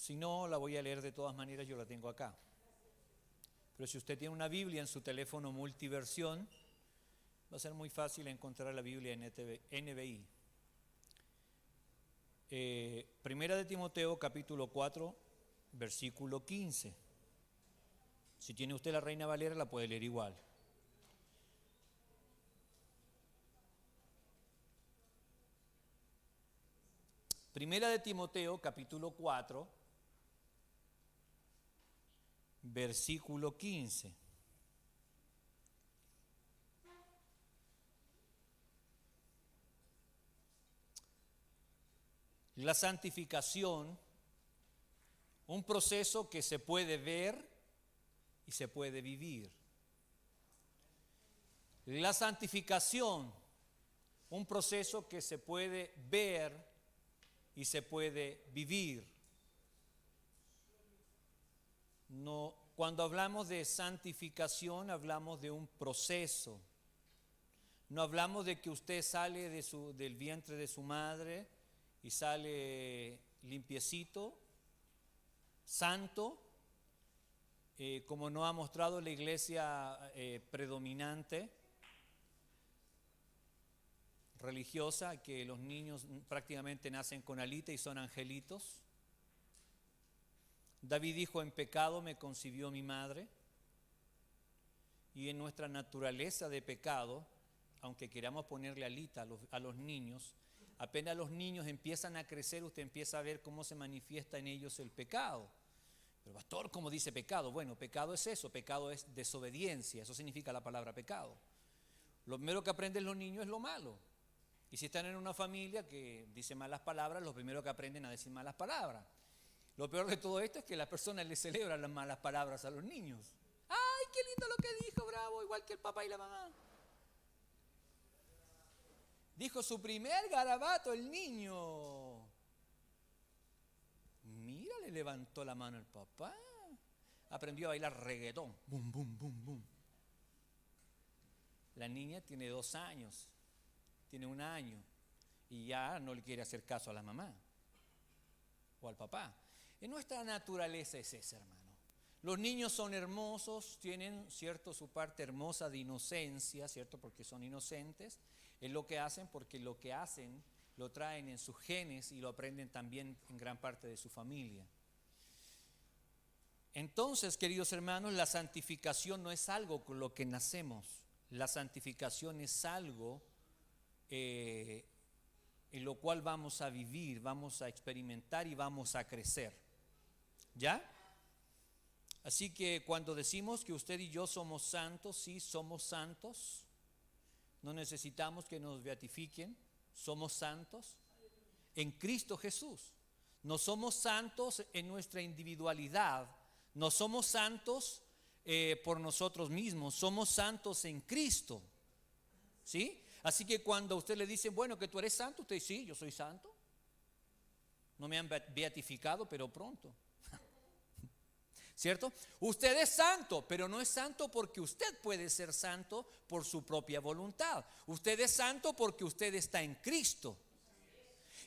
Si no, la voy a leer de todas maneras, yo la tengo acá. Pero si usted tiene una Biblia en su teléfono multiversión, va a ser muy fácil encontrar la Biblia en NBI. Primera de Timoteo, capítulo 4, versículo 15. Si tiene usted la Reina Valera, la puede leer igual. Primera de Timoteo, capítulo 4, versículo 15. La santificación, un proceso que se puede ver y se puede vivir. La santificación, un proceso que se puede ver y se puede vivir. No, cuando hablamos de santificación, hablamos de un proceso. No hablamos de que usted sale del vientre de su madre y sale limpiecito, santo, como nos ha mostrado la iglesia predominante, religiosa, que los niños prácticamente nacen con alita y son angelitos. David dijo: en pecado me concibió mi madre. Y en nuestra naturaleza de pecado, aunque queramos ponerle alita a los niños, apenas los niños empiezan a crecer, usted empieza a ver cómo se manifiesta en ellos el pecado. Pero pastor, ¿cómo dice pecado? Bueno, pecado es eso, pecado es desobediencia, eso significa la palabra pecado. Lo primero que aprenden los niños es lo malo. Y si están en una familia que dice malas palabras, lo primero que aprenden a decir malas palabras. Lo peor de todo esto es que las personas les celebran las malas palabras a los niños. ¡Ay, qué lindo lo que dijo, bravo! Igual que el papá y la mamá. Dijo su primer garabato el niño. Mira, le levantó la mano el papá. Aprendió a bailar reggaetón. Bum, bum, bum, bum. La niña tiene 2 años. Tiene 1 año y ya no le quiere hacer caso a la mamá o al papá. En nuestra naturaleza es esa, hermano. Los niños son hermosos, tienen, cierto, su parte hermosa de inocencia, cierto, porque son inocentes. Es lo que hacen porque lo que hacen lo traen en sus genes y lo aprenden también en gran parte de su familia. Entonces, queridos hermanos, la santificación no es algo con lo que nacemos. La santificación es algo en lo cual vamos a vivir, vamos a experimentar y vamos a crecer. ¿Ya? Así que cuando decimos que usted y yo somos santos, sí, somos santos. No necesitamos que nos beatifiquen, somos santos en Cristo Jesús. No somos santos en nuestra individualidad, no somos santos por nosotros mismos, somos santos en Cristo. ¿Sí? Así que cuando a usted le dicen, bueno, que tú eres santo, usted dice, sí, yo soy santo. No me han beatificado, pero pronto. ¿Cierto? Usted es santo, pero no es santo porque usted puede ser santo por su propia voluntad. Usted es santo porque usted está en Cristo.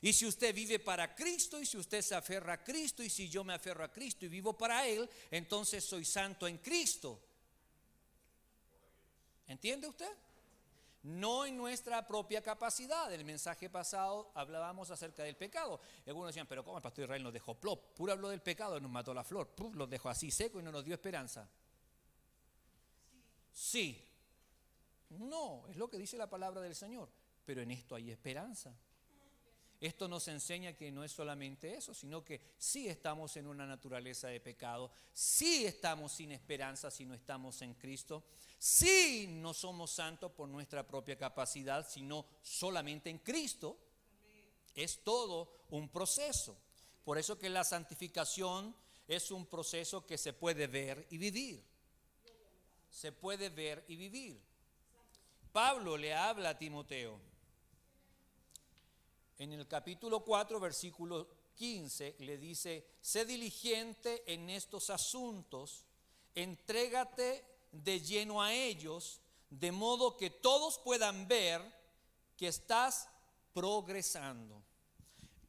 Y si usted vive para Cristo, y si usted se aferra a Cristo, y si yo me aferro a Cristo y vivo para Él, entonces soy santo en Cristo. ¿Entiende usted? No en nuestra propia capacidad. El mensaje pasado hablábamos acerca del pecado. Algunos decían, pero ¿cómo el pastor Israel nos dejó plop? Puro habló del pecado y nos mató la flor. Puf, los dejó así seco y no nos dio esperanza. Sí. No, es lo que dice la palabra del Señor. Pero en esto hay esperanza. Esto nos enseña que no es solamente eso, sino que sí estamos en una naturaleza de pecado, sí estamos sin esperanza si no estamos en Cristo, sí no somos santos por nuestra propia capacidad, sino solamente en Cristo. Es todo un proceso. Por eso que la santificación es un proceso que se puede ver y vivir. Se puede ver y vivir. Pablo le habla a Timoteo. En el capítulo 4, versículo 15, le dice, sé diligente en estos asuntos, entrégate de lleno a ellos, de modo que todos puedan ver que estás progresando.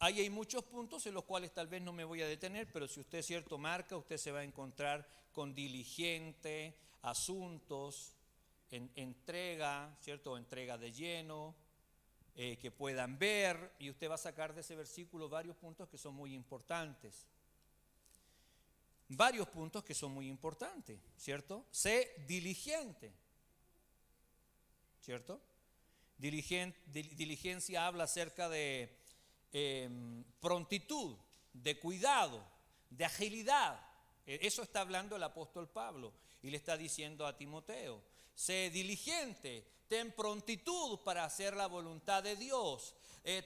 Ahí hay muchos puntos en los cuales tal vez no me voy a detener, pero si usted, cierto, marca, usted se va a encontrar con diligente, asuntos, entrega, cierto, entrega de lleno, que puedan ver, y usted va a sacar de ese versículo varios puntos que son muy importantes. Varios puntos que son muy importantes, ¿cierto? Sé diligente, ¿cierto? Diligencia habla acerca de prontitud, de cuidado, de agilidad. Eso está hablando el apóstol Pablo y le está diciendo a Timoteo: sé diligente, ten prontitud para hacer la voluntad de Dios,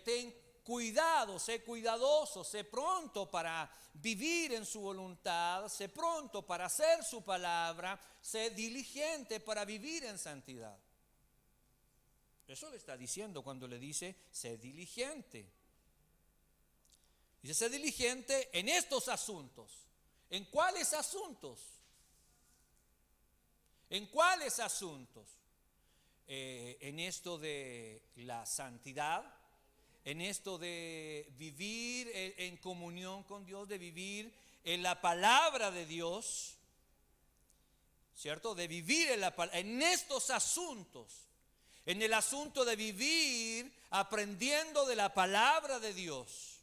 ten cuidado, sé cuidadoso, sé pronto para vivir en su voluntad, sé pronto para hacer su palabra, sé diligente para vivir en santidad. Eso le está diciendo cuando le dice sé diligente. Dice sé diligente en estos asuntos. ¿En cuáles asuntos? ¿En cuáles asuntos? En esto de la santidad, en esto de vivir en comunión con Dios, de vivir en la palabra de Dios, ¿cierto? De vivir en estos asuntos, en el asunto de vivir aprendiendo de la palabra de Dios.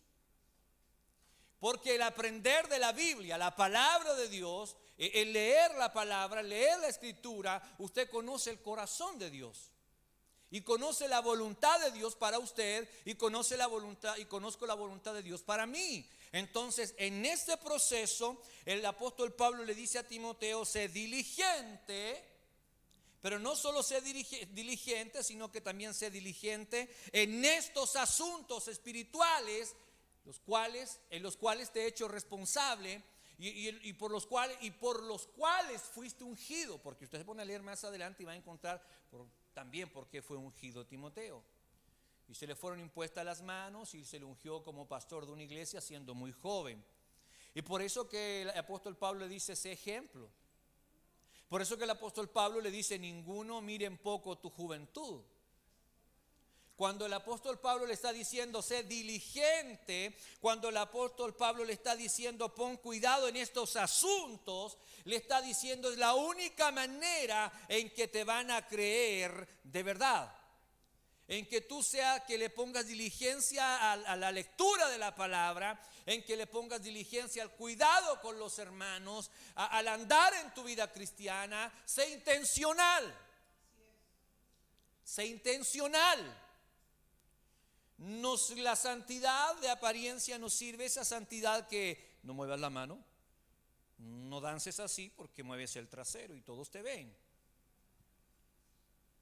Porque el aprender de la Biblia, la palabra de Dios, el leer la palabra, leer la escritura, usted conoce el corazón de Dios. Y conoce la voluntad de Dios para usted, y conoce la voluntad, y conozco la voluntad de Dios para mí. Entonces, en este proceso, el apóstol Pablo le dice a Timoteo: sé diligente, pero no solo sé diligente, sino que también sé diligente en estos asuntos espirituales, en los cuales te he hecho responsable y por los cuales fuiste ungido. Porque usted se pone a leer más adelante y va a encontrar también por qué fue ungido Timoteo. Y se le fueron impuestas las manos y se le ungió como pastor de una iglesia siendo muy joven. Y por eso que el apóstol Pablo le dice: sé ejemplo. Por eso que el apóstol Pablo le dice: ninguno mire en poco tu juventud. Cuando el apóstol Pablo le está diciendo sé diligente, cuando el apóstol Pablo le está diciendo pon cuidado en estos asuntos, le está diciendo es la única manera en que te van a creer de verdad. En que tú que le pongas diligencia a la lectura de la palabra, en que le pongas diligencia al cuidado con los hermanos, al andar en tu vida cristiana. Sé intencional. Sé intencional. La santidad de apariencia nos sirve, esa santidad que no muevas la mano, no dances así porque mueves el trasero y todos te ven.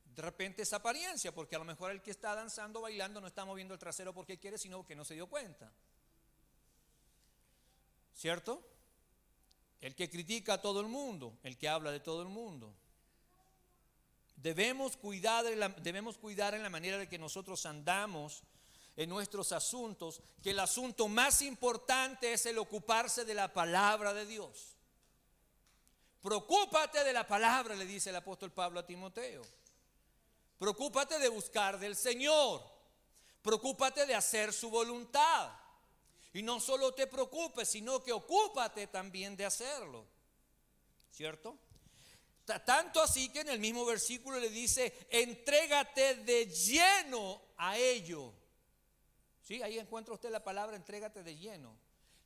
De repente es apariencia, porque a lo mejor el que está danzando, bailando, no está moviendo el trasero porque quiere, sino que no se dio cuenta. ¿Cierto? El que critica a todo el mundo, el que habla de todo el mundo. Debemos cuidar en la manera de que nosotros andamos en nuestros asuntos, que el asunto más importante es el ocuparse de la palabra de Dios. Preocúpate de la palabra, le dice el apóstol Pablo a Timoteo. Preocúpate de buscar del Señor. Preocúpate de hacer su voluntad. Y no solo te preocupes, sino que ocúpate también de hacerlo. ¿Cierto? Tanto así que en el mismo versículo le dice: entrégate de lleno a ello. ¿Sí? Ahí encuentra usted la palabra entrégate de lleno.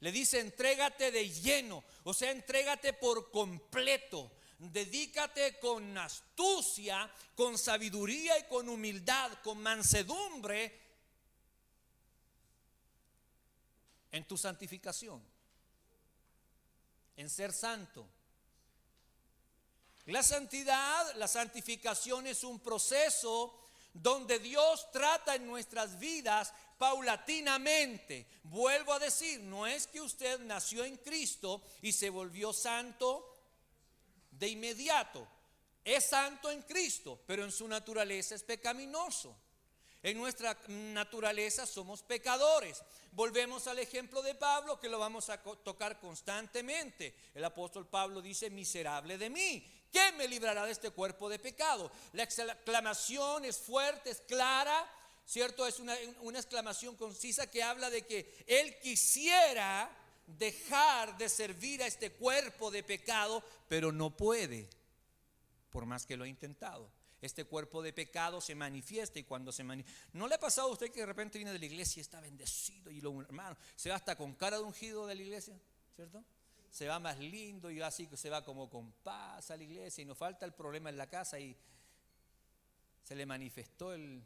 Le dice entrégate de lleno, o sea, entrégate por completo. Dedícate con astucia, con sabiduría y con humildad, con mansedumbre en tu santificación, en ser santo. La santidad, la santificación es un proceso donde Dios trata en nuestras vidas paulatinamente. Vuelvo a decir, no es que usted nació en Cristo y se volvió santo de inmediato. Es santo en Cristo, pero en su naturaleza es pecaminoso. En nuestra naturaleza somos pecadores. Volvemos al ejemplo de Pablo, que lo vamos a tocar constantemente. El apóstol Pablo dice: miserable de mí, ¿quién me librará de este cuerpo de pecado? La exclamación es fuerte, es clara. ¿cierto? Es una exclamación concisa que habla de que Él quisiera dejar de servir a este cuerpo de pecado, pero no puede, por más que lo ha intentado. Este cuerpo de pecado se manifiesta, y cuando se manifiesta, ¿no le ha pasado a usted que de repente viene de la iglesia y está bendecido y lo hermano se va hasta con cara de ungido de la iglesia, ¿cierto? Se va más lindo y así se va como con paz a la iglesia, y nos falta el problema en la casa y se le manifestó el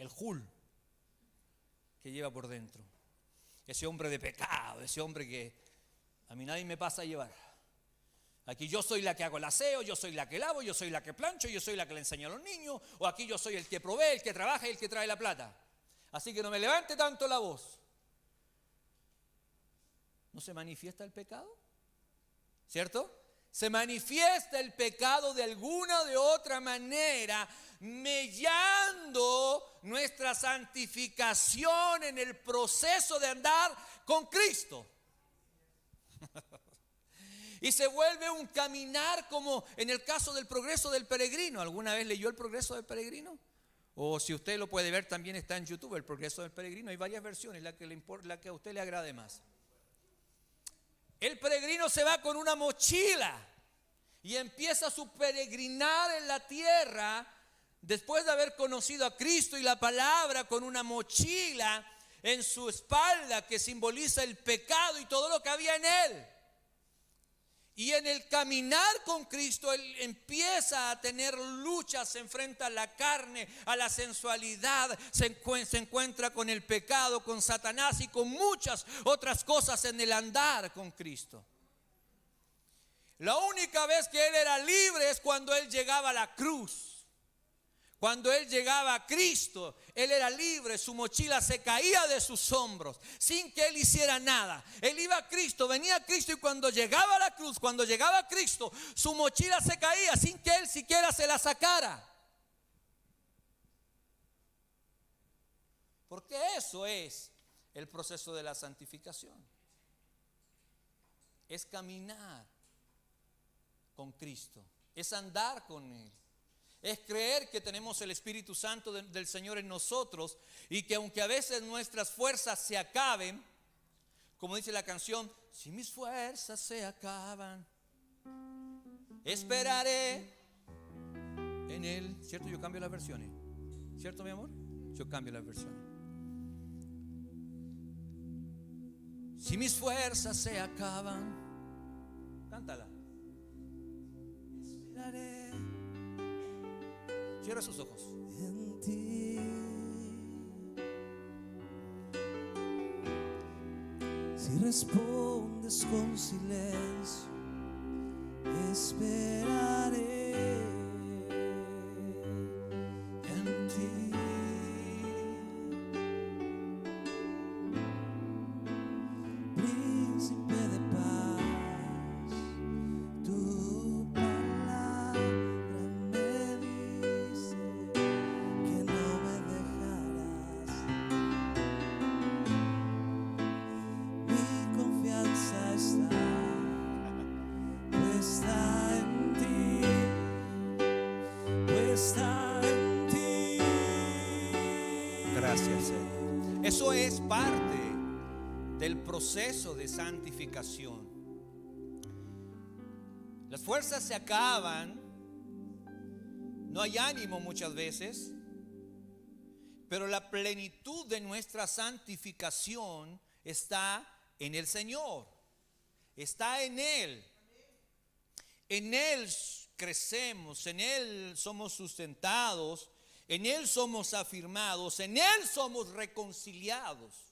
jul que lleva por dentro, ese hombre de pecado, ese hombre que a mí nadie me pasa a llevar. Aquí yo soy la que hago el aseo, yo soy la que lavo, yo soy la que plancho, yo soy la que le enseño a los niños, o aquí yo soy el que provee, el que trabaja y el que trae la plata. Así que no me levante tanto la voz. ¿No se manifiesta el pecado? ¿Cierto? Se manifiesta el pecado de alguna o de otra manera, mellando nuestra santificación en el proceso de andar con Cristo. Y se vuelve un caminar como en el caso del progreso del peregrino. ¿Alguna vez leyó el progreso del peregrino? O si usted lo puede ver, también está en YouTube, el progreso del peregrino. Hay varias versiones, la que a usted le agrade más. El peregrino se va con una mochila y empieza su peregrinar en la tierra después de haber conocido a Cristo y la palabra, con una mochila en su espalda que simboliza el pecado y todo lo que había en él. Y en el caminar con Cristo, él empieza a tener luchas, se enfrenta a la carne, a la sensualidad, se encuentra con el pecado, con Satanás y con muchas otras cosas en el andar con Cristo. La única vez que él era libre es cuando él llegaba a la cruz. Cuando él llegaba a Cristo, él era libre, su mochila se caía de sus hombros sin que él hiciera nada. Él iba a Cristo, venía a Cristo, y cuando llegaba a la cruz, cuando llegaba a Cristo, su mochila se caía sin que él siquiera se la sacara. Porque eso es el proceso de la santificación. Es caminar con Cristo, es andar con Él. Es creer que tenemos el Espíritu Santo del Señor en nosotros, y que aunque a veces nuestras fuerzas se acaben, como dice la canción, si mis fuerzas se acaban, esperaré en Él. ¿Cierto? Yo cambio las versiones. ¿Cierto, mi amor? Yo cambio las versiones. Si mis fuerzas se acaban, cántala. Esperaré. Cierra sus ojos. En ti, si respondes con silencio, esperaré en ti. Príncipe de paz, tu palabra me dice que no me dejarás. Mi confianza está puesta en ti, puesta en ti. Gracias, Señor. Eso es parte del proceso de santificación. Las fuerzas se acaban, no hay ánimo muchas veces, pero la plenitud de nuestra santificación está en el Señor, está en Él. En Él crecemos, en Él somos sustentados, en Él somos afirmados, en Él somos reconciliados.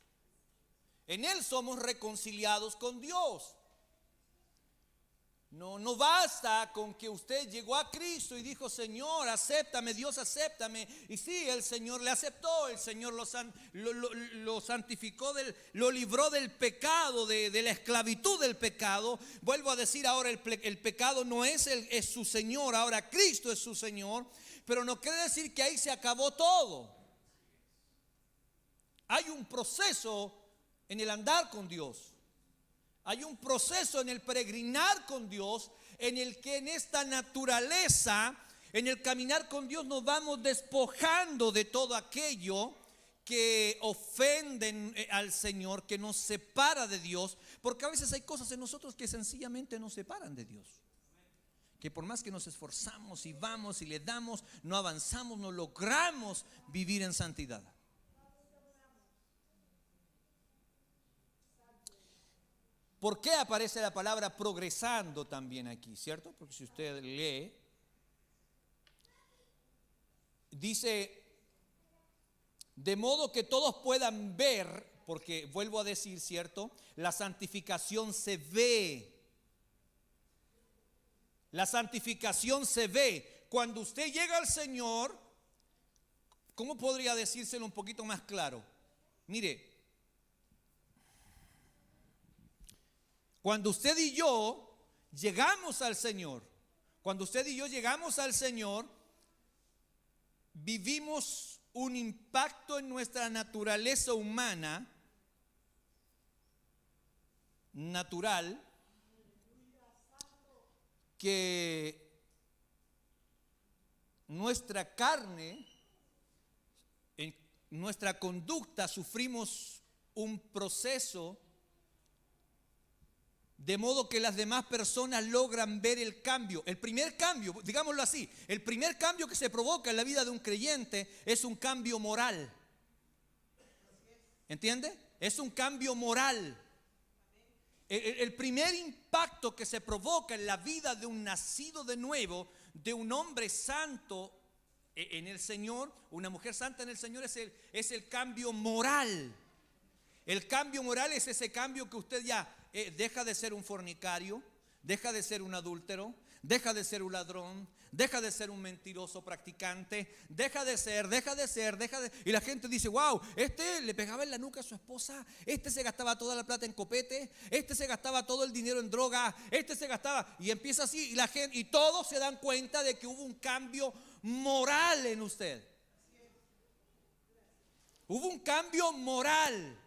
En Él somos reconciliados con Dios. No basta con que usted llegó a Cristo y dijo: Señor, acéptame, Dios, acéptame. Y sí, el Señor le aceptó, el Señor lo santificó, lo libró del pecado, de la esclavitud del pecado. Vuelvo a decir, ahora el pecado no es su Señor, ahora Cristo es su Señor. Pero no quiere decir que ahí se acabó todo. Hay un proceso en el andar con Dios. Hay un proceso en el peregrinar con Dios, en el que en esta naturaleza En el caminar con Dios nos vamos despojando de todo aquello que ofenden al Señor, que nos separa de Dios, porque a veces hay cosas en nosotros que sencillamente nos separan de Dios, que por más que nos esforzamos y vamos y le damos, no avanzamos, no logramos vivir en santidad. ¿Por qué aparece la palabra progresando también aquí? ¿Cierto? Porque si usted lee, dice, de modo que todos puedan ver, porque vuelvo a decir, ¿cierto? La santificación se ve. La santificación se ve. Cuando usted llega al Señor, ¿cómo podría decírselo un poquito más claro? Mire, cuando usted y yo llegamos al Señor, cuando usted y yo llegamos al Señor, vivimos un impacto en nuestra naturaleza humana, natural, que nuestra carne, en nuestra conducta sufrimos un proceso de modo que las demás personas logran ver el cambio. El primer cambio, digámoslo así, el primer cambio que se provoca en la vida de un creyente es un cambio moral. ¿Entiende? Es un cambio moral. El primer impacto que se provoca en la vida de un nacido de nuevo, de un hombre santo en el Señor, una mujer santa en el Señor, es el cambio moral. El cambio moral es ese cambio que usted ya deja de ser un fornicario, deja de ser un adúltero, deja de ser un ladrón, deja de ser un mentiroso practicante, deja de ser. Y la gente dice, wow, este le pegaba en la nuca a su esposa, este se gastaba toda la plata en copete, este se gastaba todo el dinero en droga, este se gastaba, y empieza así, y la gente, y todos se dan cuenta de que hubo un cambio moral en usted. Hubo un cambio moral.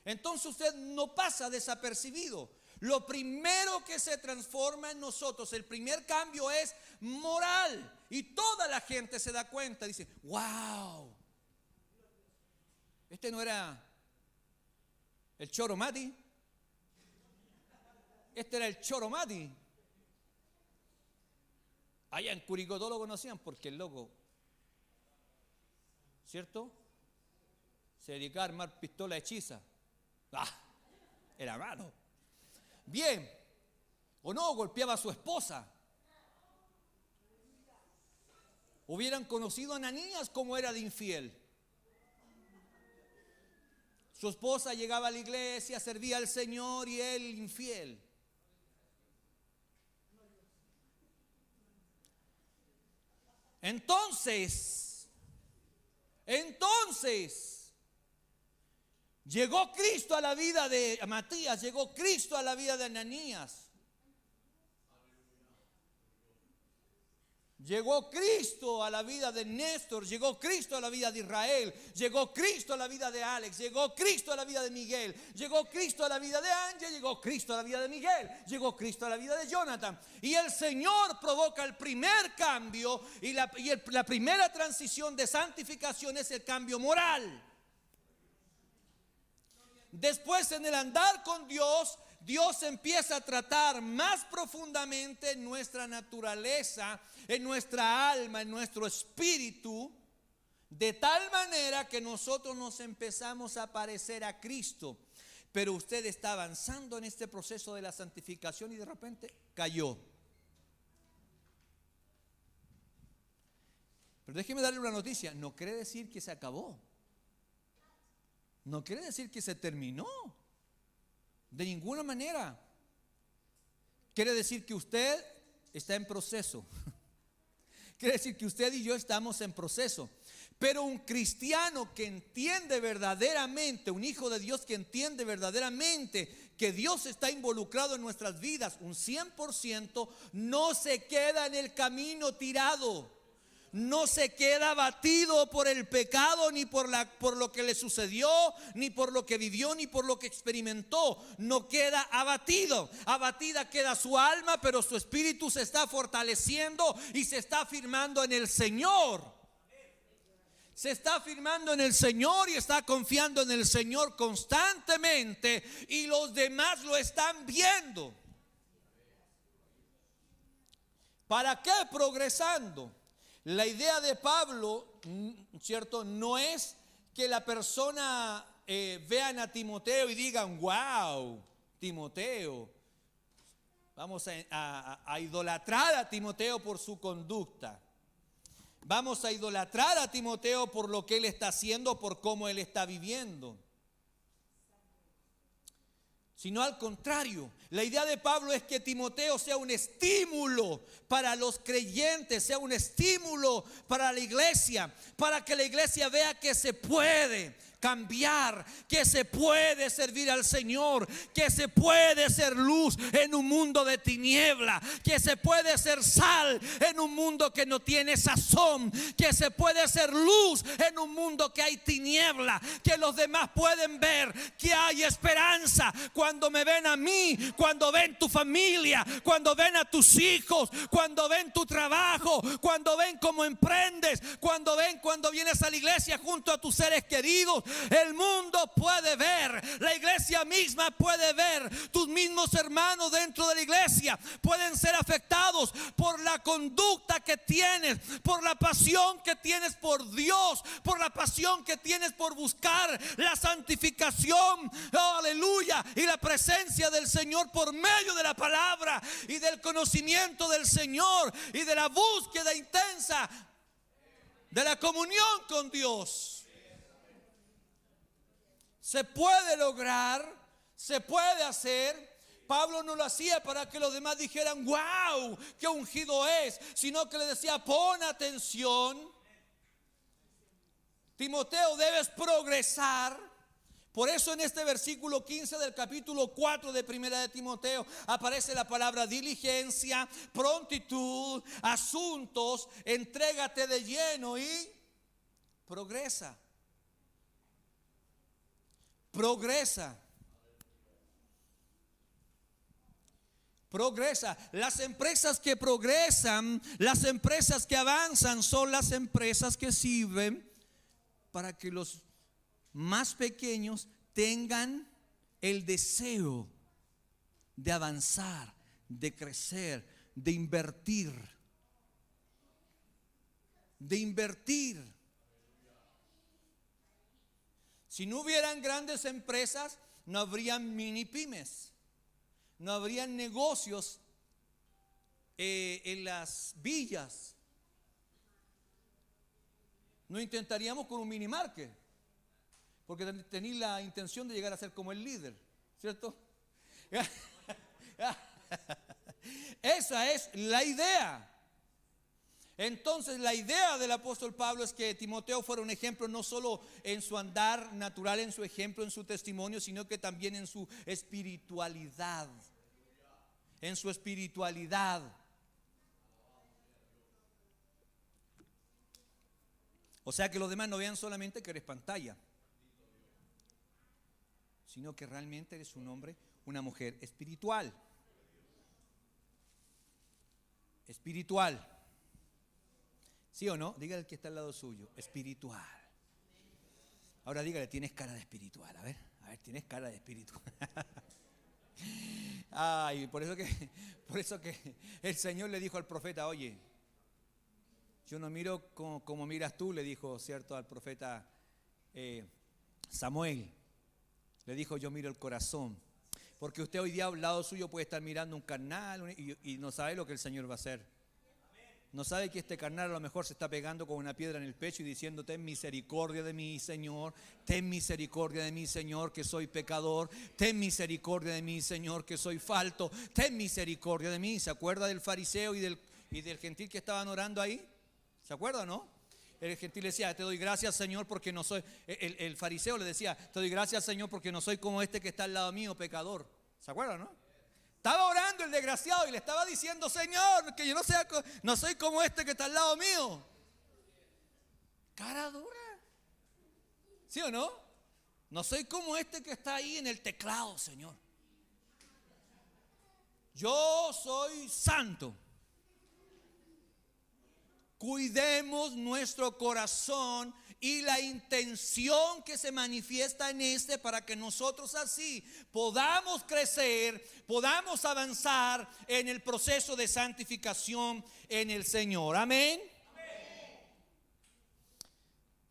Entonces usted no pasa desapercibido. Lo primero que se transforma en nosotros, el primer cambio es moral. Y toda la gente se da cuenta, dice, wow, este no era el Choro Mati, este era el Choro Mati. Allá en Curicó todos lo conocían porque el loco, ¿cierto? Se dedicaba a armar pistola hechiza. Era malo. Bien, o no, golpeaba a su esposa. Hubieran conocido a Ananías como era de infiel. Su esposa llegaba a la iglesia, servía al Señor y él infiel. Entonces, llegó Cristo a la vida de Matías, llegó Cristo a la vida de Ananías. Llegó Cristo a la vida de Néstor, llegó Cristo a la vida de Israel, llegó Cristo a la vida de Alex, llegó Cristo a la vida de Miguel, llegó Cristo a la vida de Ángel, llegó Cristo a la vida de Miguel, llegó Cristo a la vida de Jonathan. Y el Señor provoca el primer cambio y la primera transición de santificación es el cambio moral. Después, en el andar con Dios, Dios empieza a tratar más profundamente en nuestra naturaleza, en nuestra alma, en nuestro espíritu, de tal manera que nosotros nos empezamos a parecer a Cristo. Pero usted está avanzando en este proceso de la santificación y de repente cayó. Pero déjeme darle una noticia, no quiere decir que se acabó. No quiere decir que se terminó. De ninguna manera. Quiere decir que usted está en proceso. Quiere decir que usted y yo estamos en proceso. Pero un cristiano que entiende verdaderamente, un hijo de Dios que entiende verdaderamente que Dios está involucrado en nuestras vidas, un 100%, no se queda en el camino tirado. no se queda abatido por el pecado, ni por lo que le sucedió, ni por lo que vivió, ni por lo que experimentó. No queda abatido. Abatida queda su alma, pero su espíritu se está fortaleciendo y se está afirmando en el Señor. Se está afirmando en el Señor y está confiando en el Señor constantemente, y los demás lo están viendo. ¿Para qué? Progresando. La idea de Pablo, ¿cierto?, no es que la persona vean a Timoteo y digan: wow, Timoteo, vamos a idolatrar a Timoteo por su conducta. Vamos a idolatrar a Timoteo por lo que él está haciendo, por cómo él está viviendo. Sino al contrario, la idea de Pablo es que Timoteo sea un estímulo para los creyentes, sea un estímulo para la iglesia, para que la iglesia vea que se puede cambiar, que se puede servir al Señor, que se puede ser luz en un mundo de tiniebla, que se puede ser sal en un mundo que no tiene sazón, que se puede ser luz en un mundo que hay tiniebla, que los demás pueden ver que hay esperanza cuando me ven a mí, cuando ven tu familia, cuando ven a tus hijos, cuando ven tu trabajo, cuando ven cómo emprendes, cuando ven cuando vienes a la iglesia junto a tus seres queridos. El mundo puede ver, la iglesia misma puede ver, tus mismos hermanos dentro de la iglesia pueden ser afectados por la conducta que tienes, por la pasión que tienes por Dios, por la pasión que tienes por buscar la santificación, aleluya, y la presencia del Señor por medio de la palabra y del conocimiento del Señor y de la búsqueda intensa de la comunión con Dios. Se puede lograr, se puede hacer. Pablo no lo hacía para que los demás dijeran: wow, qué ungido es, sino que le decía: pon atención, Timoteo, debes progresar. Por eso en este versículo 15 del capítulo 4 de Primera de Timoteo aparece la palabra diligencia, prontitud, asuntos, entrégate de lleno y progresa. Progresa. Progresa. Las empresas que progresan, las empresas que avanzan, son las empresas que sirven para que los más pequeños tengan el deseo de avanzar, de crecer, de invertir. De invertir. Si no hubieran grandes empresas, no habrían mini pymes, no habrían negocios en las villas. No intentaríamos con un mini market, porque tenéis la intención de llegar a ser como el líder, ¿cierto? Esa es la idea. Entonces la idea del apóstol Pablo es que Timoteo fuera un ejemplo no solo en su andar natural, en su ejemplo, en su testimonio, sino que también en su espiritualidad. En su espiritualidad. O sea, que los demás no vean solamente que eres pantalla, sino que realmente eres un hombre, una mujer espiritual. Espiritual. ¿Sí o no? Dígale al que está al lado suyo: espiritual. Ahora dígale: tienes cara de espiritual. A ver, tienes cara de espiritual. Ay, por eso que el Señor le dijo al profeta: oye, yo no miro como miras tú, le dijo, ¿cierto?, al profeta Samuel. Le dijo: yo miro el corazón. Porque usted hoy día al lado suyo puede estar mirando un carnal y no sabe lo que el Señor va a hacer. No sabe que este carnal a lo mejor se está pegando con una piedra en el pecho y diciendo: ten misericordia de mí, Señor. Ten misericordia de mí, Señor, que soy pecador. Ten misericordia de mí, Señor, que soy falto. Ten misericordia de mí. ¿Se acuerda del fariseo y del gentil que estaban orando ahí? ¿Se acuerda, no? El gentil le decía: te doy gracias, Señor, porque no soy. El fariseo le decía: te doy gracias, Señor, porque no soy como este que está al lado mío, pecador. ¿Se acuerda, no? Estaba orando el desgraciado y le estaba diciendo: Señor, que yo no soy como este que está al lado mío. Cara dura. ¿Sí o no? No soy como este que está ahí en el teclado, Señor. Yo soy santo. Cuidemos nuestro corazón y la intención que se manifiesta en este para que nosotros así podamos crecer, podamos avanzar en el proceso de santificación en el Señor. Amén.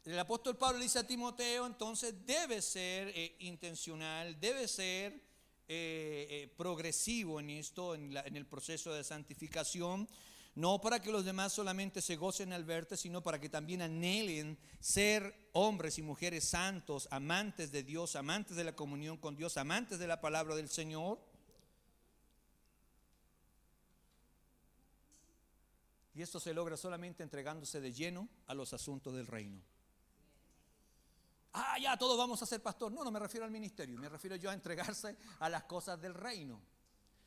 El apóstol Pablo dice a Timoteo, entonces debe ser intencional, debe ser progresivo en esto, en el proceso de santificación. No para que los demás solamente se gocen al verte, sino para que también anhelen ser hombres y mujeres santos, amantes de Dios, amantes de la comunión con Dios, amantes de la palabra del Señor. Y esto se logra solamente entregándose de lleno a los asuntos del reino. Ya todos vamos a ser pastor. No me refiero al ministerio, me refiero yo a entregarse a las cosas del reino.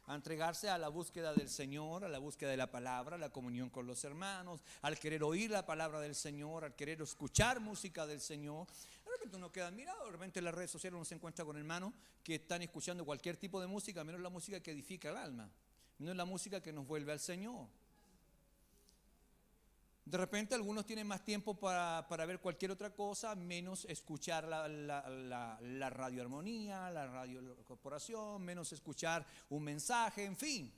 A entregarse a la búsqueda del Señor, a la búsqueda de la palabra, a la comunión con los hermanos, al querer oír la palabra del Señor, al querer escuchar música del Señor. De repente uno queda admirado, de repente en las redes sociales uno se encuentra con hermanos que están escuchando cualquier tipo de música, menos la música que edifica el alma, menos la música que nos vuelve al Señor. De repente algunos tienen más tiempo para ver cualquier otra cosa, menos escuchar la radioarmonía, la radio corporación, menos escuchar un mensaje, en fin.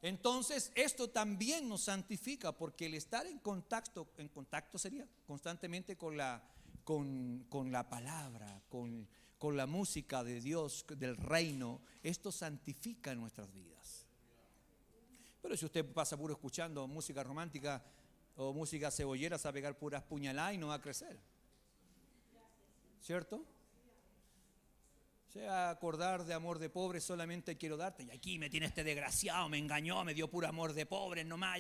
Entonces esto también nos santifica, porque el estar en contacto sería constantemente con la palabra, con la música de Dios, del reino. Esto santifica nuestras vidas. Pero si usted pasa puro escuchando música romántica o música cebollera, se va a pegar puras puñaladas y no va a crecer. ¿Cierto? Se va a acordar de amor de pobre, solamente quiero darte. Y aquí me tiene este desgraciado, me engañó, me dio puro amor de pobre, nomás.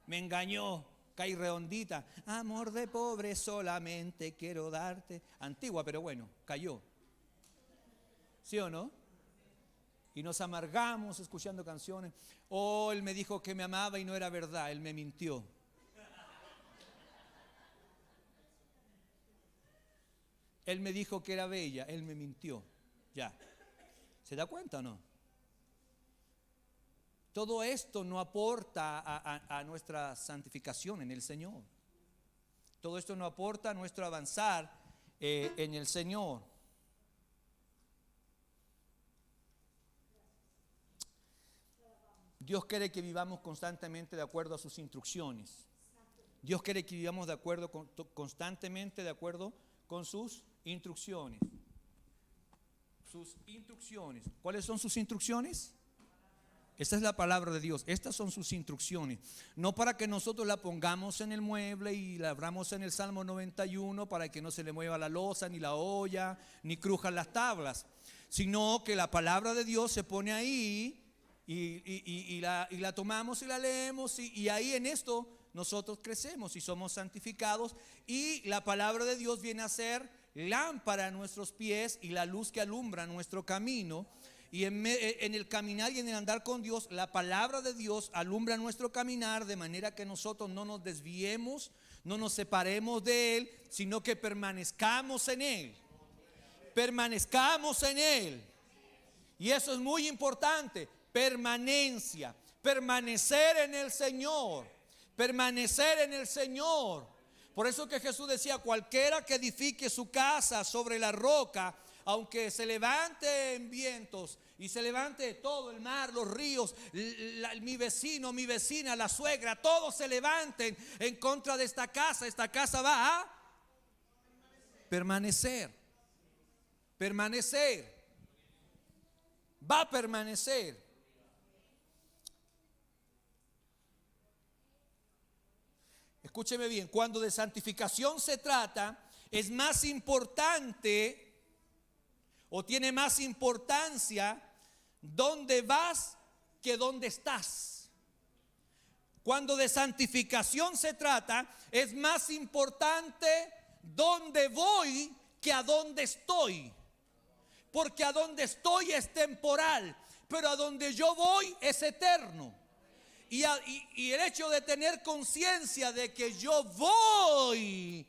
Me engañó, caí redondita. Amor de pobre, solamente quiero darte. Antigua, pero bueno, cayó. ¿Sí o no? Y nos amargamos escuchando canciones. Él me dijo que me amaba y no era verdad, él me mintió. Él me dijo que era bella, él me mintió. Ya. ¿Se da cuenta o no? Todo esto no aporta a nuestra santificación en el Señor. Todo esto no aporta a nuestro avanzar en el Señor. Dios quiere que vivamos constantemente de acuerdo a sus instrucciones. Dios quiere que vivamos constantemente de acuerdo con sus instrucciones. Sus instrucciones. ¿Cuáles son sus instrucciones? Esta es la palabra de Dios. Estas son sus instrucciones. No para que nosotros la pongamos en el mueble y la abramos en el Salmo 91 para que no se le mueva la loza, ni la olla, ni crujan las tablas, sino que la palabra de Dios se pone ahí. Y la tomamos y la leemos y ahí en esto nosotros crecemos y somos santificados, y la palabra de Dios viene a ser lámpara a nuestros pies y la luz que alumbra nuestro camino. Y en el caminar y en el andar con Dios, la palabra de Dios alumbra nuestro caminar, de manera que nosotros no nos desviemos, no nos separemos de Él, sino que permanezcamos en Él. Permanezcamos en Él. Y eso es muy importante. Permanencia, permanecer en el Señor, permanecer en el Señor. Por eso que Jesús decía: cualquiera que edifique su casa sobre la roca, aunque se levanten vientos y se levante todo el mar, los ríos, mi vecino, mi vecina, la suegra, todos se levanten en contra de esta casa va a permanecer, va a permanecer. Escúcheme bien, cuando de santificación se trata, es más importante o tiene más importancia dónde vas que dónde estás. Cuando de santificación se trata, es más importante dónde voy que a dónde estoy. Porque a donde estoy es temporal, pero a donde yo voy es eterno. y el hecho de tener conciencia de que yo voy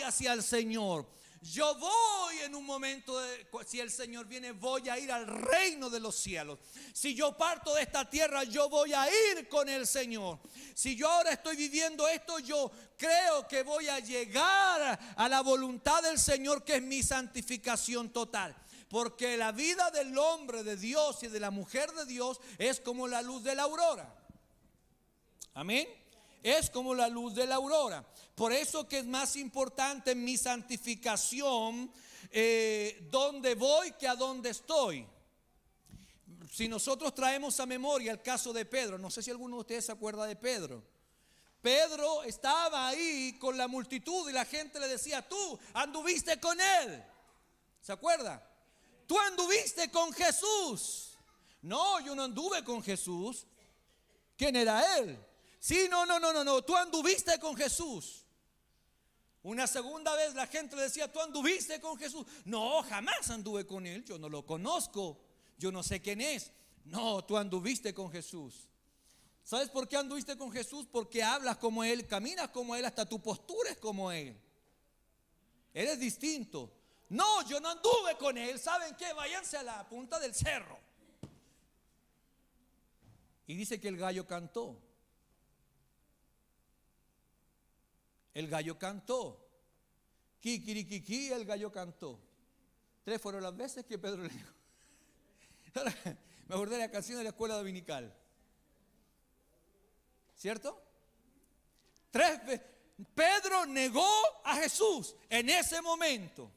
hacia el Señor. Yo voy en un momento, si el Señor viene, voy a ir al reino de los cielos. Si yo parto de esta tierra, yo voy a ir con el Señor. Si yo ahora estoy viviendo esto, yo creo que voy a llegar a la voluntad del Señor, que es mi santificación total. Porque la vida del hombre de Dios y de la mujer de Dios es como la luz de la aurora. Amén. Es como la luz de la aurora. Por eso que es más importante mi santificación donde voy que a donde estoy. Si nosotros traemos a memoria el caso de Pedro, no sé si alguno de ustedes se acuerda de Pedro. Pedro estaba ahí con la multitud y la gente le decía: tú anduviste con él. ¿Se acuerda? Tú anduviste con Jesús. No, yo no anduve con Jesús. ¿Quién era él? Sí, no, tú anduviste con Jesús. Una segunda vez la gente le decía: tú anduviste con Jesús. No, jamás anduve con él, yo no lo conozco, yo no sé quién es. No, tú anduviste con Jesús. ¿Sabes por qué anduviste con Jesús? Porque hablas como él, caminas como él, hasta tu postura es como él. Eres distinto. No, yo no anduve con él. ¿Saben qué? Váyanse a la punta del cerro. Y dice que el gallo cantó. El gallo cantó. Kikirikiki, el gallo cantó. 3 fueron las veces que Pedro le dijo. Ahora, me acordé de la canción de la escuela dominical. ¿Cierto? 3 veces. Pedro negó a Jesús en ese momento.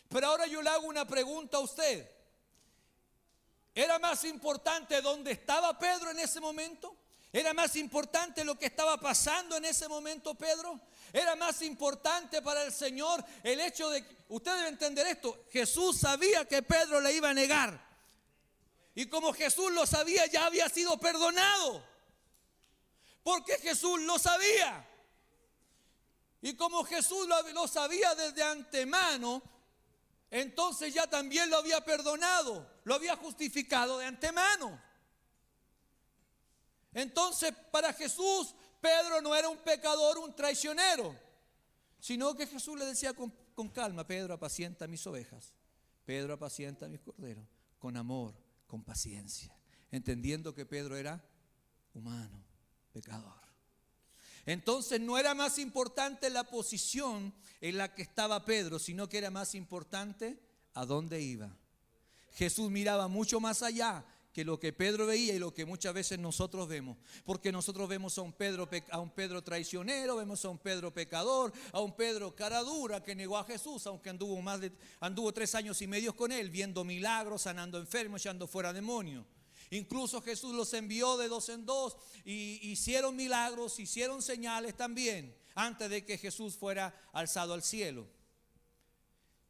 Pero ahora yo le hago una pregunta a usted. ¿Era más importante dónde estaba Pedro en ese momento? ¿Era más importante lo que estaba pasando en ese momento, Pedro? ¿Era más importante para el Señor el hecho de... Usted debe entender esto. Jesús sabía que Pedro le iba a negar. Y como Jesús lo sabía, ya había sido perdonado. Porque Jesús lo sabía. Y como Jesús lo sabía desde antemano, entonces ya también lo había perdonado, lo había justificado de antemano. Entonces para Jesús, Pedro no era un pecador, un traicionero, sino que Jesús le decía con calma: Pedro, apacienta mis ovejas. Pedro, apacienta mis corderos. Con amor, con paciencia, entendiendo que Pedro era humano, pecador. Entonces no era más importante la posición en la que estaba Pedro, sino que era más importante a dónde iba. Jesús miraba mucho más allá que lo que Pedro veía y lo que muchas veces nosotros vemos. Porque nosotros vemos a un Pedro traicionero, vemos a un Pedro pecador, a un Pedro cara dura que negó a Jesús, aunque anduvo 3 años y medio con él, viendo milagros, sanando enfermos, echando fuera demonios. Incluso Jesús los envió de 2 en 2 y hicieron milagros, hicieron señales también, antes de que Jesús fuera alzado al cielo.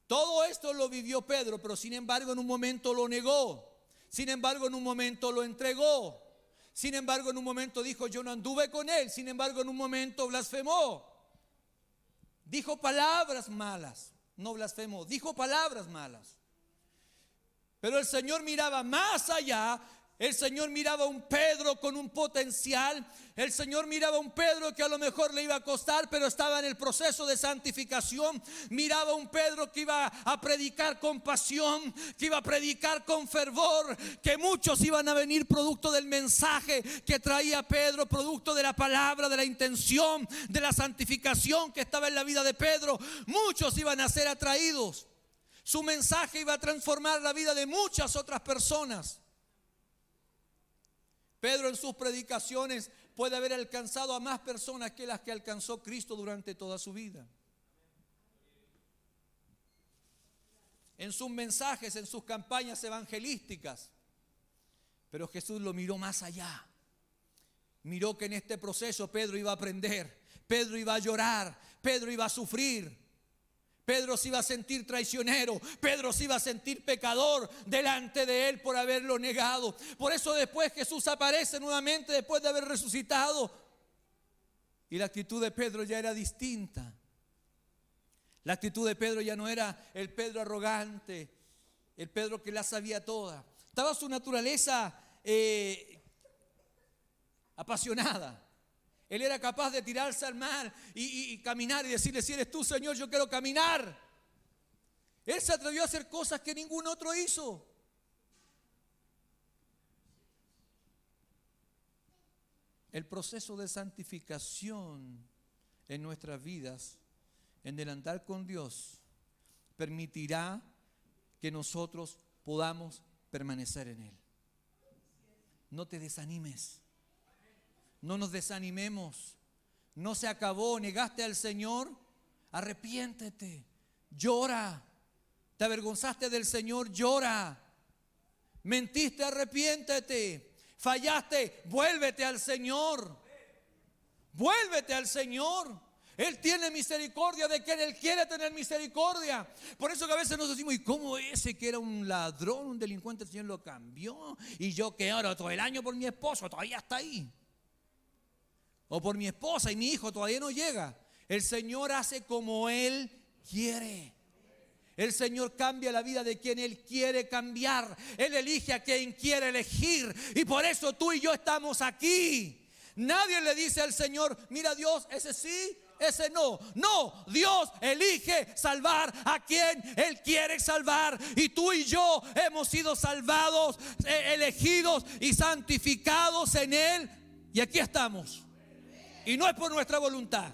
Todo esto lo vivió Pedro, pero sin embargo en un momento lo negó. Sin embargo en un momento lo entregó. Sin embargo en un momento dijo: yo no anduve con él. Sin embargo en un momento blasfemó. Dijo palabras malas. No blasfemó, dijo palabras malas. Pero el Señor miraba más allá. El Señor miraba a un Pedro con un potencial. El Señor miraba a un Pedro que a lo mejor le iba a costar, pero estaba en el proceso de santificación. Miraba a un Pedro que iba a predicar con pasión, que iba a predicar con fervor, que muchos iban a venir producto del mensaje que traía Pedro, producto de la palabra, de la intención, de la santificación que estaba en la vida de Pedro. Muchos iban a ser atraídos. Su mensaje iba a transformar la vida de muchas otras personas. Pedro en sus predicaciones puede haber alcanzado a más personas que las que alcanzó Cristo durante toda su vida. En sus mensajes, en sus campañas evangelísticas. Pero Jesús lo miró más allá. Miró que en este proceso Pedro iba a aprender, Pedro iba a llorar, Pedro iba a sufrir. Pedro se iba a sentir traicionero, Pedro se iba a sentir pecador delante de él por haberlo negado. Por eso después Jesús aparece nuevamente después de haber resucitado. Y la actitud de Pedro ya era distinta. La actitud de Pedro ya no era el Pedro arrogante, el Pedro que la sabía toda. estaba su naturaleza apasionada. Él era capaz de tirarse al mar y caminar y decirle: si eres tú, Señor, yo quiero caminar. Él se atrevió a hacer cosas que ningún otro hizo. El proceso de santificación en nuestras vidas, en el andar con Dios, permitirá que nosotros podamos permanecer en Él. No te desanimes. No nos desanimemos. No se acabó. Negaste al Señor. Arrepiéntete. Llora. Te avergonzaste del Señor. Llora. Mentiste. Arrepiéntete. Fallaste. Vuélvete al Señor. Vuélvete al Señor. Él tiene misericordia de quien Él quiere tener misericordia. Por eso que a veces nos decimos: ¿y cómo ese que era un ladrón, un delincuente, el Señor lo cambió? Y yo que oro todo el año por mi esposo, todavía está ahí. O por mi esposa y mi hijo, todavía no llega. El Señor hace como Él quiere. El Señor cambia la vida de quien Él quiere cambiar. Él elige a quien quiere elegir. Y por eso tú y yo estamos aquí. Nadie le dice al Señor: mira, Dios, ese sí, ese no. No, Dios elige salvar a quien Él quiere salvar. Y tú y yo hemos sido salvados, elegidos y santificados en Él. Y aquí estamos. Y no es por nuestra voluntad,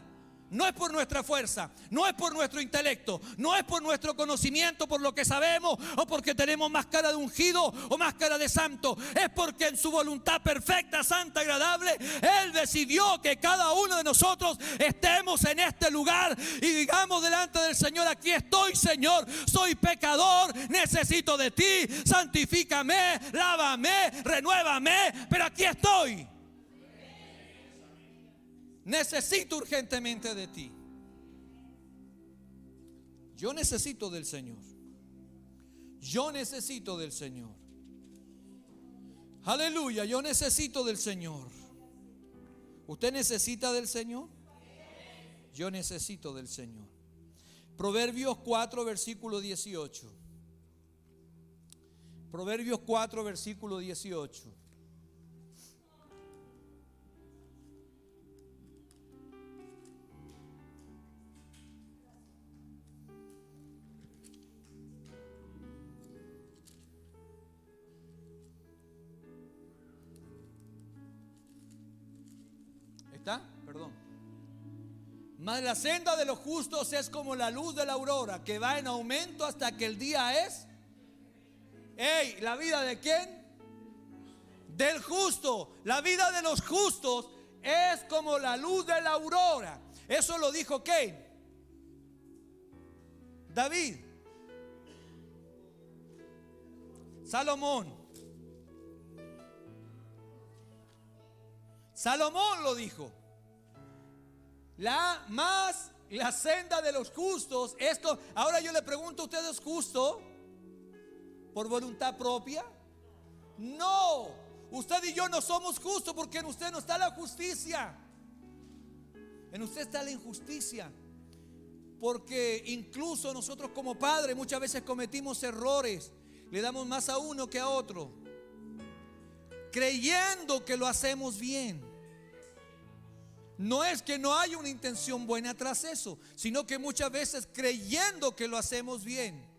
no es por nuestra fuerza, no es por nuestro intelecto, no es por nuestro conocimiento, por lo que sabemos, o porque tenemos más cara de ungido o más cara de santo. Es porque en su voluntad perfecta, santa, agradable, Él decidió que cada uno de nosotros estemos en este lugar y digamos delante del Señor: aquí estoy, Señor, soy pecador, necesito de ti, santifícame, lávame, renuévame, pero aquí estoy. Necesito urgentemente de ti. Yo necesito del Señor. Yo necesito del Señor. Aleluya, yo necesito del Señor. ¿Usted necesita del Señor? Yo necesito del Señor. Proverbios 4, versículo 18. Proverbios 4, versículo 18. ¿Está? Perdón. Mas la senda de los justos es como la luz de la aurora, que va en aumento hasta que el día es. ¡Ey! ¿La vida de quién? Del justo. La vida de los justos es como la luz de la aurora. Eso lo dijo ¿quién? David. Salomón. Salomón lo dijo. La senda de los justos. Esto, ahora yo le pregunto: ¿usted es justo por voluntad propia? No. Usted y yo no somos justos porque en usted no está la justicia. En usted está la injusticia. Porque incluso nosotros como padres muchas veces cometimos errores. Le damos más a uno que a otro, creyendo que lo hacemos bien. No es que no haya una intención buena tras eso, sino que muchas veces creyendo que lo hacemos bien.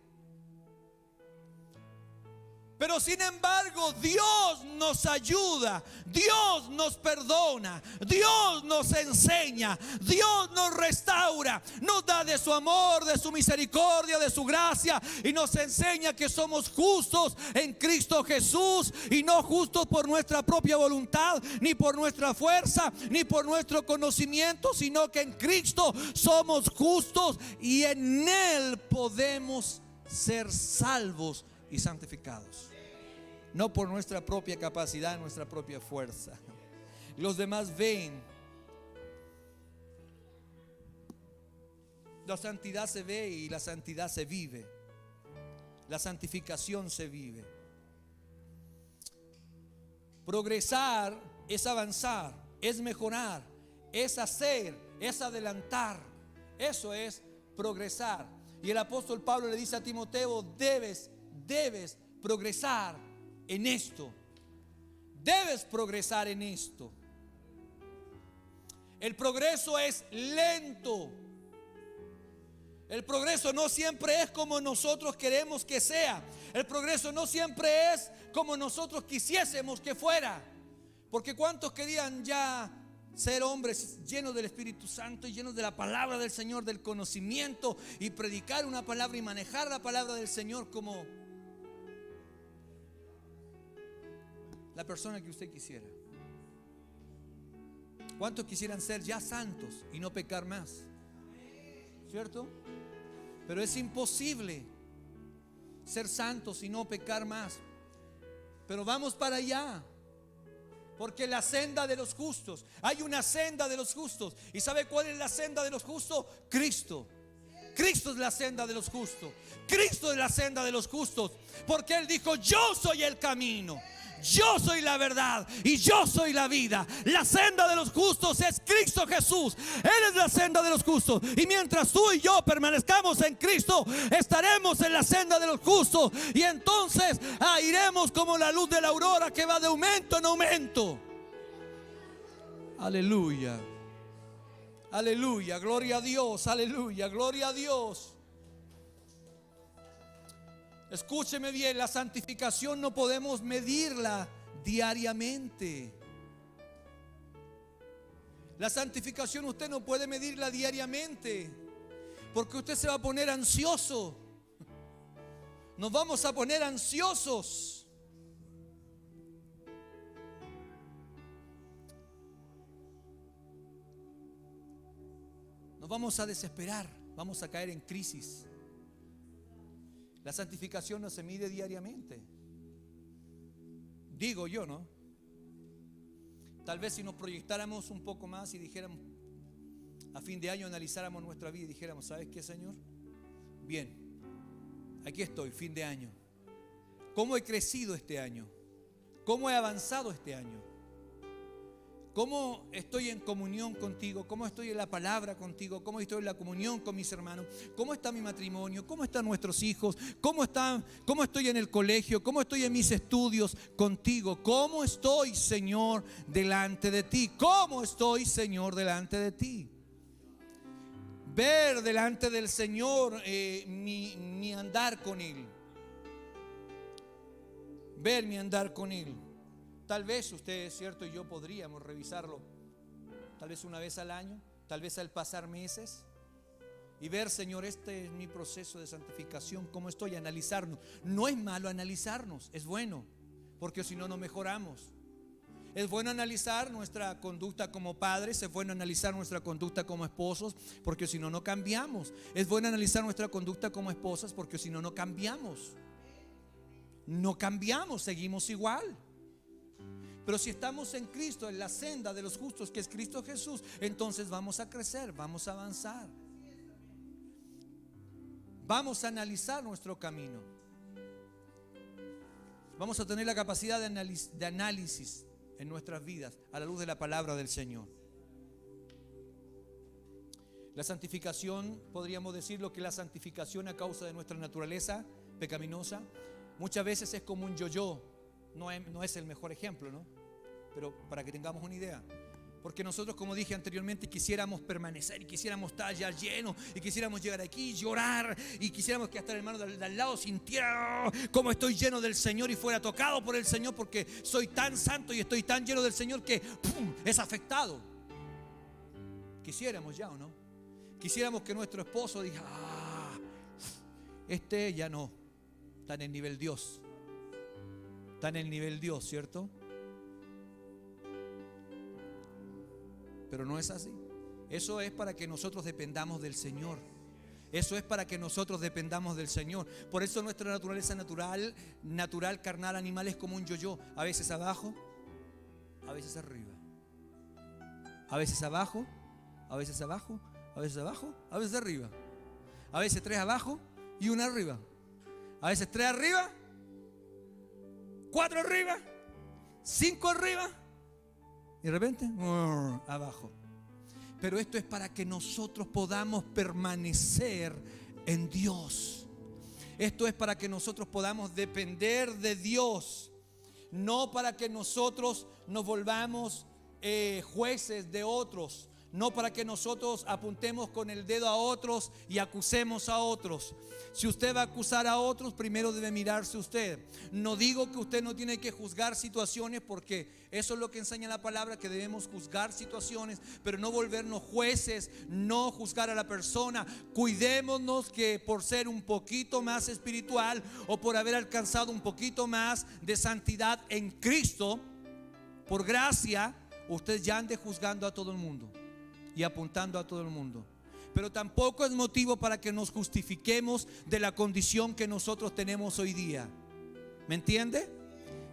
Pero sin embargo, Dios nos ayuda, Dios nos perdona, Dios nos enseña, Dios nos restaura, nos da de su amor, de su misericordia, de su gracia, y nos enseña que somos justos en Cristo Jesús, y no justos por nuestra propia voluntad, ni por nuestra fuerza, ni por nuestro conocimiento, sino que en Cristo somos justos y en Él podemos ser salvos y santificados. No por nuestra propia capacidad, nuestra propia fuerza. Los demás ven. La santidad se ve y la santidad se vive. La santificación se vive. Progresar es avanzar, es mejorar, es hacer, es adelantar. Eso es progresar. Y el apóstol Pablo le dice a Timoteo: debes progresar en esto. Debes progresar en esto. El progreso es lento. El progreso no siempre es como nosotros queremos que sea. El progreso no siempre es como nosotros quisiésemos que fuera. Porque ¿cuántos querían ya ser hombres llenos del Espíritu Santo y llenos de la palabra del Señor, del conocimiento, y predicar una palabra y manejar la palabra del Señor como la persona que usted quisiera? ¿Cuántos quisieran ser ya santos y no pecar más? ¿Cierto? Pero es imposible ser santos y no pecar más. Pero vamos para allá. Porque la senda de los justos, hay una senda de los justos. ¿Y sabe cuál es la senda de los justos? Cristo. Cristo es la senda de los justos. Cristo es la senda de los justos. Porque Él dijo: yo soy el camino, yo soy la verdad y yo soy la vida. La senda de los justos es Cristo Jesús. Él es la senda de los justos. Y mientras tú y yo permanezcamos en Cristo, estaremos en la senda de los justos. Y entonces iremos como la luz de la aurora, que va de aumento en aumento. Aleluya. Aleluya, gloria a Dios. Aleluya, gloria a Dios. Escúcheme bien, la santificación no podemos medirla diariamente. La santificación usted no puede medirla diariamente, porque usted se va a poner ansioso. Nos vamos a poner ansiosos. Nos vamos a desesperar, vamos a caer en crisis. La santificación no se mide diariamente. Digo yo, ¿no? Tal vez si nos proyectáramos un poco más y dijéramos, a fin de año analizáramos nuestra vida y dijéramos: ¿sabes qué, Señor? Bien, aquí estoy, fin de año. ¿Cómo he crecido este año? ¿Cómo he avanzado este año? ¿Cómo estoy en comunión contigo? ¿Cómo estoy en la palabra contigo? ¿Cómo estoy en la comunión con mis hermanos? ¿Cómo está mi matrimonio? ¿Cómo están nuestros hijos? ¿Cómo estoy en el colegio? ¿Cómo estoy en mis estudios contigo? ¿Cómo estoy, Señor, delante de ti? ¿Cómo estoy, Señor, delante de ti? Ver delante del Señor mi andar con Él. Ver mi andar con Él. Tal vez usted, es cierto, y yo podríamos revisarlo, tal vez una vez al año, tal vez al pasar meses, y ver: Señor, este es mi proceso de santificación, ¿cómo estoy? Analizarnos. No es malo analizarnos, es bueno, porque si no, no mejoramos. Es bueno analizar nuestra conducta como padres, es bueno analizar nuestra conducta como esposos, porque si no, no cambiamos. Es bueno analizar nuestra conducta como esposas, porque si no, no cambiamos. No cambiamos, seguimos igual. Pero si estamos en Cristo, en la senda de los justos, que es Cristo Jesús, entonces vamos a crecer, vamos a avanzar. Vamos a analizar nuestro camino. Vamos a tener la capacidad de análisis en nuestras vidas a la luz de la palabra del Señor. La santificación, podríamos decirlo que la santificación a causa de nuestra naturaleza pecaminosa, muchas veces es como un yo-yo. No es el mejor ejemplo, ¿no? Pero para que tengamos una idea. Porque nosotros, como dije anteriormente, quisiéramos permanecer y quisiéramos estar ya llenos y quisiéramos llegar aquí, llorar, y quisiéramos que hasta el hermano de al lado sintiera como estoy lleno del Señor y fuera tocado por el Señor, porque soy tan santo y estoy tan lleno del Señor que es afectado. Quisiéramos ya, ¿o no? Quisiéramos que nuestro esposo diga: este ya no, está en el nivel Dios. Está en el nivel Dios, ¿cierto? Pero no es así. Eso es para que nosotros dependamos del Señor. Eso es para que nosotros dependamos del Señor. Por eso nuestra naturaleza natural, carnal, animal, es como un yo-yo. A veces abajo, a veces arriba. A veces abajo, a veces abajo, a veces abajo, a veces arriba. A veces 3 abajo y 1 arriba. A veces 3 arriba, 4 arriba, 5 arriba y de repente abajo. Pero esto es para que nosotros podamos permanecer en Dios. Esto es para que nosotros podamos depender de Dios. no para que nosotros nos volvamos jueces de otros, no para que nosotros apuntemos con el dedo a otros y acusemos a otros. Si usted va a acusar a otros, primero debe mirarse usted. No digo que usted no tiene que juzgar situaciones, porque eso es lo que enseña la palabra, que debemos juzgar situaciones, pero no volvernos jueces, no juzgar a la persona. Cuidémonos que por ser un poquito más espiritual o por haber alcanzado un poquito más de santidad en Cristo, por gracia, usted ya ande juzgando a todo el mundo y apuntando a todo el mundo. Pero tampoco es motivo para que nos justifiquemos de la condición que nosotros tenemos hoy día. ¿Me entiende?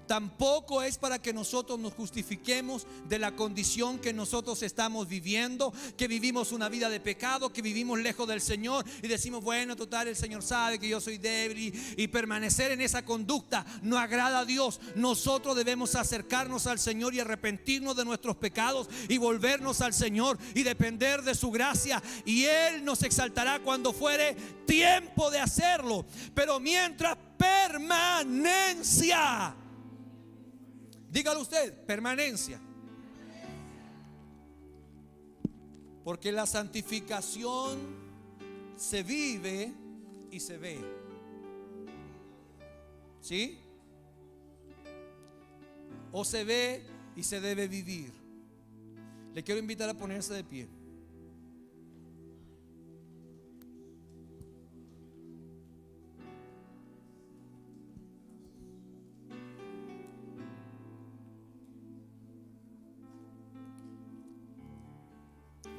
Tampoco es para que nosotros nos justifiquemos de la condición que nosotros estamos viviendo, que vivimos una vida de pecado, que vivimos lejos del Señor y decimos, bueno, total, el Señor sabe que yo soy débil, y permanecer en esa conducta no agrada a Dios. Nosotros debemos acercarnos al Señor y arrepentirnos de nuestros pecados y volvernos al Señor y depender de su gracia, y Él nos exaltará cuando fuere tiempo de hacerlo. Pero mientras, permanencia. Dígalo usted, permanencia. Porque la santificación se vive y se ve. ¿Sí? O se ve y se debe vivir. Le quiero invitar a ponerse de pie.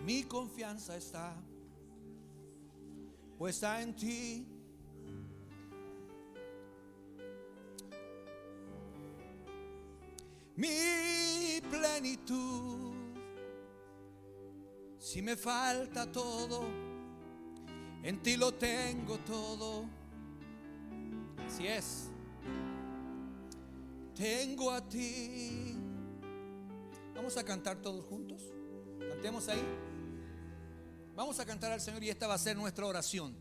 Mi confianza está puesta en ti. Mi plenitud. Si me falta todo, en ti lo tengo todo. Así es. Tengo a ti. Vamos a cantar todos juntos. Cantemos ahí. Vamos a cantar al Señor y esta va a ser nuestra oración.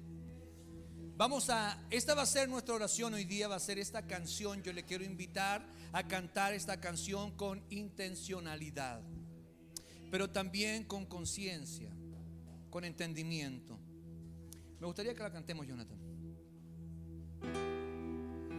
Esta va a ser nuestra oración hoy día, va a ser esta canción. Yo le quiero invitar a cantar esta canción con intencionalidad, pero también con conciencia, con entendimiento. Me gustaría que la cantemos, Jonathan.